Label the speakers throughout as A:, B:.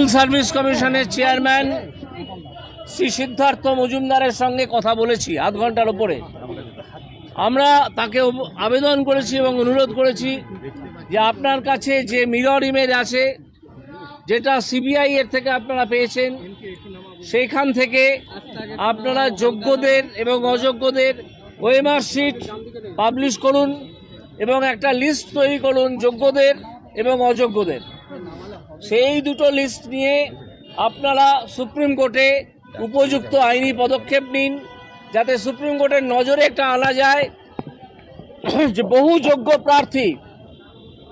A: School service কমিশনের chairman Shri Siddharth মজুমদারের সঙ্গে কথা বলেছি আধ ঘন্টার ওপরে। আমরা তাকে আবেদন করেছি এবং অনুরোধ করেছি যে আপনার কাছে যে মিরর ইমেজ আছে, যেটা সিবিআই এর থেকে আপনারা পেয়েছেন, সেইখান থেকে আপনারা যোগ্যদের এবং অযোগ্যদের ওএমআর শিট পাবলিশ করুন এবং একটা লিস্ট তৈরি করুন যোগ্যদের এবং অযোগ্যদের। সেই দুটো লিস্ট নিয়ে আপনারা সুপ্রিম কোর্টে উপযুক্ত আইনি পদক্ষেপ নিন, যাতে সুপ্রিম কোর্টের নজরে একটা আনা যায় যে বহু যোগ্য প্রার্থী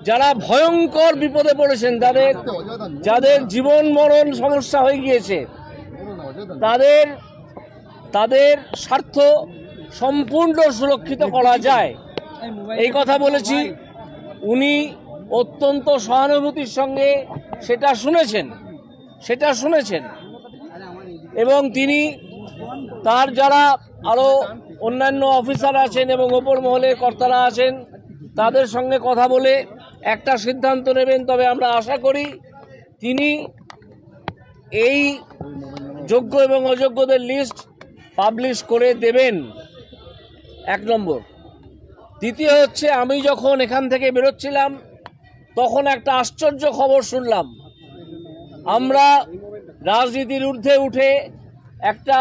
A: যারা ভয়ঙ্কর বিপদে পড়েছেন, যাদের জীবন মরণ সমস্যা হয়ে গিয়েছে, তাদের স্বার্থ সম্পূর্ণ সুরক্ষিত করা যায়, এই কথা বলেছি। উনি অত্যন্ত সহানুভূতির সঙ্গে সেটা শুনেছেন এবং তিনি তার যারা আরও অন্যান্য অফিসার আছেন এবং ওপর মহলের কর্তারা আছেন তাদের সঙ্গে কথা বলে একটা সিদ্ধান্ত নেবেন। তবে আমরা আশা করি তিনি এই যোগ্য এবং অযোগ্যদের লিস্ট পাবলিশ করে দেবেন, এক নম্বর। দ্বিতীয় হচ্ছে, আমি যখন এখান থেকে বেরোচ্ছিলাম তখন একটা আশ্চর্য খবর শুনলাম। আমরা রাজনীতির ঊর্ধ্বে উঠে একটা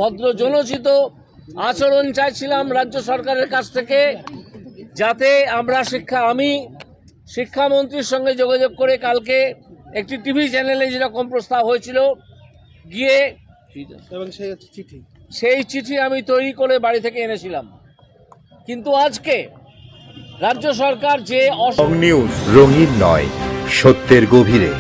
A: ভদ্রজনোচিত আচরণ চাইছিলাম রাজ্য সরকারের কাছ থেকে, যাতে আমরা আমি শিক্ষামন্ত্রীর সঙ্গে যোগাযোগ করে কালকে একটি টিভি চ্যানেলে যেরকম প্রস্তাব হয়েছিল গিয়ে সেই চিঠি আমি তৈরি করে বাড়ি থেকে এনেছিলাম। কিন্তু আজকে রাজ্য সরকার যে
B: নিউজ রঙিন নয়, সত্যের গভীরে।